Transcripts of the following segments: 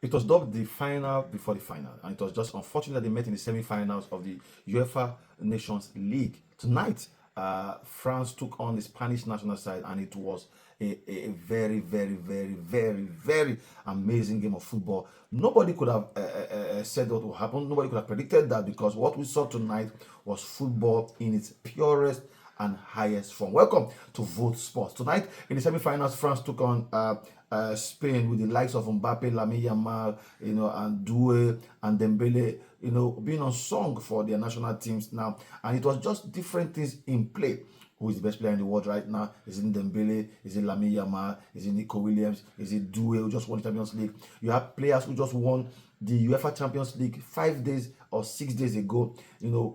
It was dubbed the final before the final, and it was just unfortunate that they met in the semi-finals of the UEFA Nations League. Tonight, France took on the Spanish national side, and it was a very, very, very, very, very amazing game of football. Nobody could have said what would happen. Nobody could have predicted that, because what we saw tonight was football in its purest and highest form. Welcome to Vote Sports. Tonight, in the semi-finals, France took on Spain with the likes of Mbappe, Lamine Yamal, and Doué and Dembele, being on song for their national teams now. And it was just different things in play. Who is the best player in the world right now? Is it Dembele? Is it Lamine Yamal? Is it Nico Williams? Is it Doué, who just won the Champions League? You have players who just won the UEFA Champions League 5 days or 6 days ago,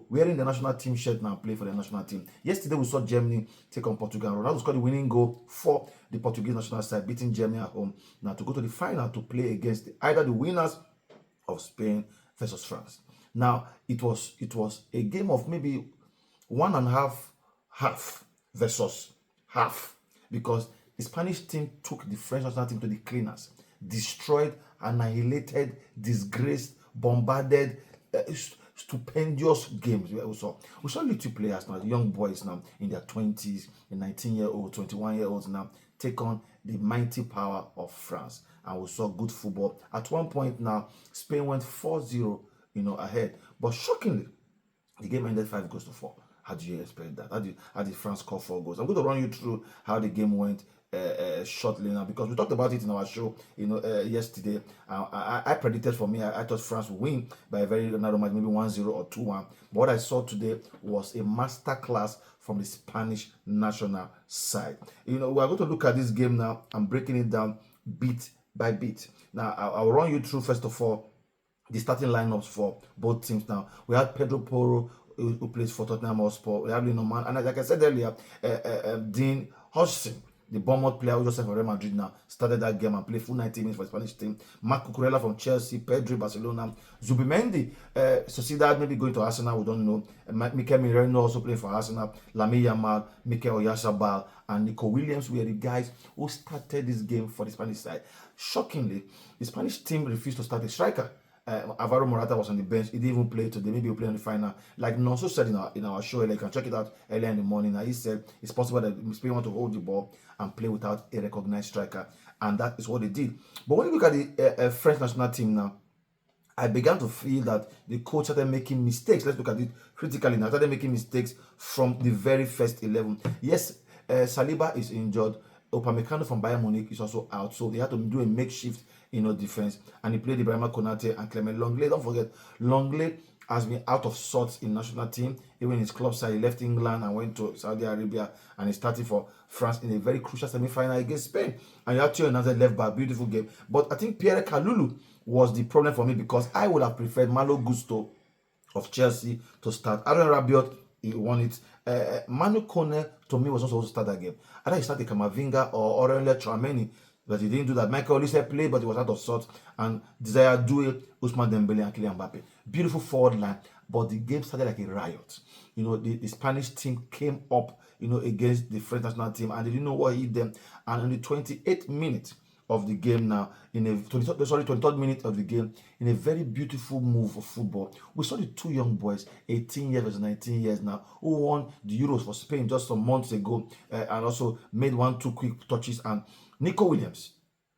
wearing the national team shirt now, play for the national team. Yesterday we saw Germany take on Portugal. Ronaldo scored the winning goal for the Portuguese national side, beating Germany at home. Now to go to the final to play against either the winners of Spain versus France. Now it was a game of maybe one and a half versus half, because the Spanish team took the French national team to the cleaners, destroyed, annihilated, disgraced, bombarded, stupendous games. We saw little players now, young boys now in their 20s, the 19-year-old, 21-year-olds now take on the mighty power of France, and we saw good football. At one point now, Spain went 4-0, ahead, but shockingly, the game ended 5-4. How do you expect that? How did France score 4 goals? I'm going to run you through how the game went shortly now, because we talked about it in our show, yesterday. I predicted, for me, I thought France would win by a very narrow margin, maybe 1-0 or 2-1. But what I saw today was a masterclass from the Spanish national side. We are going to look at this game now and breaking it down bit by bit. Now, I'll run you through, first of all, the starting lineups for both teams. Now, we had Pedro Porro, who plays for Tottenham Hotspur. We have Linoman, and like I said earlier, Dean Hodgson, the Bournemouth player who just signed for Real Madrid now, started that game and played full 90 minutes for the Spanish team. Marc Cucurella from Chelsea, Pedri, Barcelona, Zubimendi, Sociedad, maybe going to Arsenal, we don't know. Mikel Merino also playing for Arsenal, Lamine Yamal, Mikel Oyarzabal, and Nico Williams were the guys who started this game for the Spanish side. Shockingly, the Spanish team refused to start a striker. Alvaro Morata was on the bench. He didn't even play today. Maybe he'll play on the final. Like Nonso said in our show, you can check it out earlier in the morning. He said it's possible that Spain want to hold the ball and play without a recognized striker. And that is what they did. But when you look at the French national team now, I began to feel that the coach started making mistakes. Let's look at it critically now. Started making mistakes from the very first 11. Yes, Saliba is injured. Upamecano from Bayern Munich is also out, so they had to do a makeshift defense, and he played Ibrahima Konate and Clement Longley. Don't forget, Longley has been out of sorts in national team. Even in his club side, he left England and went to Saudi Arabia, and he started for France in a very crucial semi-final against Spain. And you have Theo Hernandez left back, beautiful game. But I think Pierre Kalulu was the problem for me, because I would have preferred Malo Gusto of Chelsea to start. Aaron Rabiot, he won it. Manu Kone, to me, was not supposed to start that game. I thought he started Kamavinga or Aurelien Tchouameni, but he didn't do that. Michael Olise played, but he was out of sorts. And Desire Doué, Ousmane Dembele, and Kylian Mbappe. Beautiful forward line, but the game started like a riot. The Spanish team came up, against the French national team, and they didn't know what hit them. And in the 28th minute of the game now, in a 23rd minute of the game, in a very beautiful move of football, we saw the two young boys, 18 years versus 19 years now, who won the Euros for Spain just some months ago, and also made 1-2 quick touches. And Nico Williams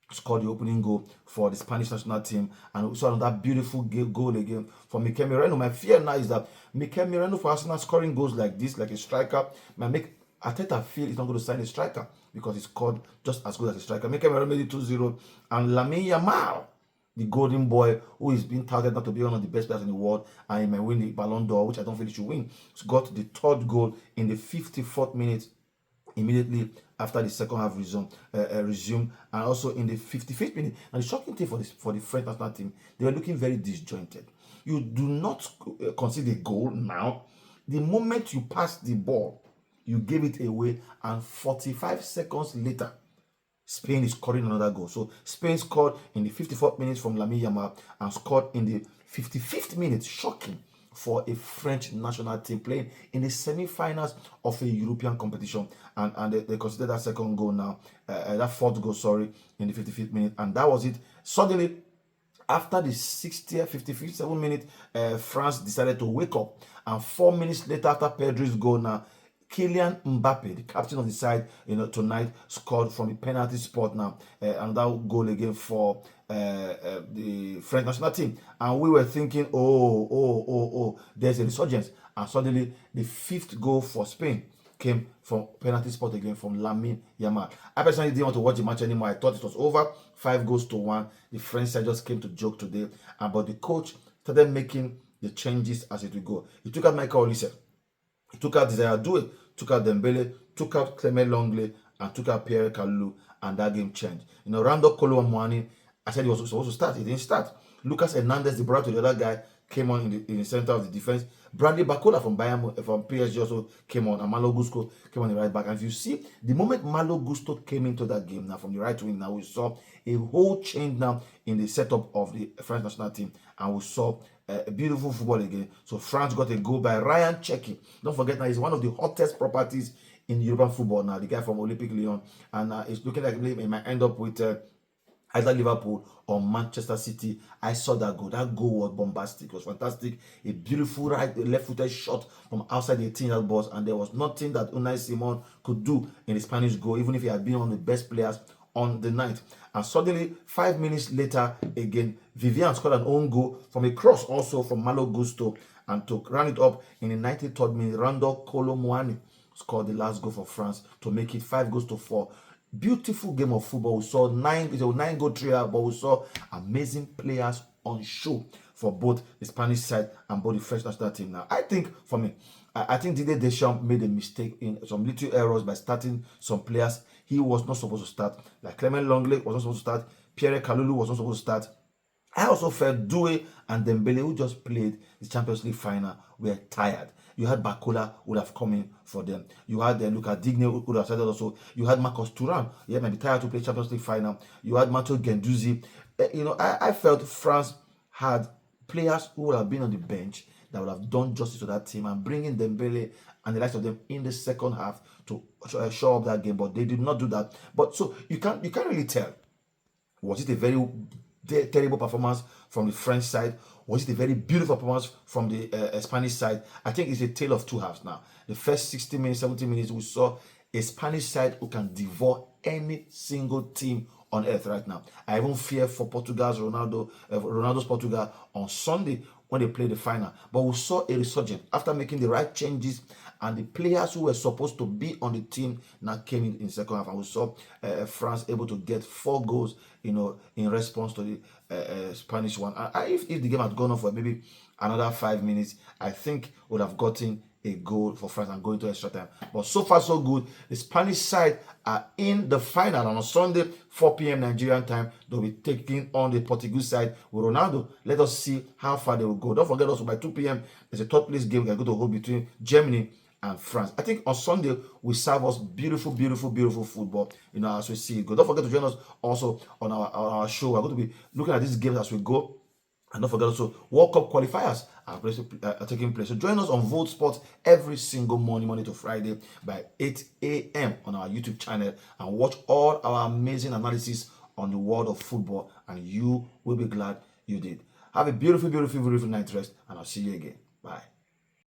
scored the opening goal for the Spanish national team, and we saw that beautiful goal again for Mikel Merino. My fear now is that Mikel Merino for Arsenal scoring goals like this, like a striker, might make Arteta feel he's not going to sign a striker, because he scored just as good as a striker. Mikel Merino made it 2-0, and Lamine Yamal, the golden boy, who is being touted not to be one of the best players in the world, and he may win the Ballon d'Or, which I don't feel he should win, got the third goal in the 54th minute, immediately after the second half resumed, and also in the 55th minute. And the shocking thing for the French national team, they were looking very disjointed. You do not concede a goal now. The moment you pass the ball, you gave it away, and 45 seconds later, Spain is scoring another goal. So Spain scored in the 54th minute from Lamine Yamal and scored in the 55th minute. Shocking for a French national team playing in the semi-finals of a European competition, and they consider that second goal now, that fourth goal, sorry, in the 55th minute, and that was it. Suddenly, After the 60th, 57 minute, France decided to wake up. And 4 minutes later, after Pedri's goal now, Kylian Mbappe, the captain of the side, tonight scored from the penalty spot now. And that goal again for the French national team. And we were thinking, there's a resurgence. And suddenly, the 5th goal for Spain came from penalty spot again from Lamine Yamal. I personally didn't want to watch the match anymore. I thought it was over. 5-1. The French side just came to joke today. But the coach started making the changes as it would go. He took out Michael Olise. He took out Desire Doué, took out Dembele, took out Clement Longley, and took out Pierre Kalulu, and that game changed. Rando Kolo Muani, I said he was supposed to start. He didn't start. Lucas Hernandez, the brother to the other guy, came on in the center of the defense. Bradley Bacola from PSG also came on, and Malo Gusto came on the right back. And if you see, the moment Malo Gusto came into that game now from the right wing, now we saw a whole change now in the setup of the French national team, and we saw a beautiful football again. So France got a goal by Ryan Cherki. Don't forget now, he's one of the hottest properties in European football now, the guy from Olympique Lyon, and it's looking like he might end up with either Liverpool or Manchester City. I saw that goal. That goal was bombastic. It was fantastic. A beautiful left-footed shot from outside the 18-yard box, and there was nothing that Unai Simon could do in the Spanish goal, even if he had been one of the best players on the night. And suddenly, 5 minutes later, again, Vivian scored an own goal from a cross also from Malo Gusto, and to round it up in the 93rd minute, Rando Kolo Muani scored the last goal for France to make it 5-4. Beautiful game of football. We saw 9-goal trio, but we saw amazing players on show for both the Spanish side and both the French national team. Now, I think for me, I think Didier Deschamps made a mistake in some little errors by starting some players he was not supposed to start. Like Clement Longley was not supposed to start. Pierre Kalulu was not supposed to start. I also felt Doué and Dembele, who just played the Champions League final, were tired. You had Bacola would have come in for them. You had Luka Digne who would have started also. You had Marcus Thuram. Yeah, might be tired to play Champions League final. You had Matteo Guendouzi. I felt France had players who would have been on the bench that would have done justice to that team, and bringing Dembele and the likes of them in the second half to show up that game. But they did not do that. But so you can't really tell. Was it a very terrible performance from the French side? Was it a very beautiful performance from the Spanish side? I think it's a tale of two halves now. The first 60 minutes, 70 minutes, we saw a Spanish side who can devour any single team on earth right now. I even fear for Ronaldo's Portugal on Sunday when they played the final. But we saw a resurgence after making the right changes, and the players who were supposed to be on the team now came in the second half, and we saw France able to get 4 goals, in response to the Spanish one. And if the game had gone on for maybe another 5 minutes, I think would have gotten a goal for France and going to extra time. But so far so good. The Spanish side are in the final, and on Sunday 4 p.m. Nigerian time they'll be taking on the Portuguese side with Ronaldo. Let us see how far they will go. Don't forget also by 2 p.m. there's a third place game we can go to hold between Germany and France. I think on Sunday we serve us beautiful football, as we see it go. Don't forget to join us also on our show. We're going to be looking at these games as we go. And don't forget also, World Cup qualifiers are taking place. So join us on Volt Sports every single morning, Monday to Friday by 8 a.m. on our YouTube channel, and watch all our amazing analysis on the world of football, and you will be glad you did. Have a beautiful night rest, and I'll see you again. Bye.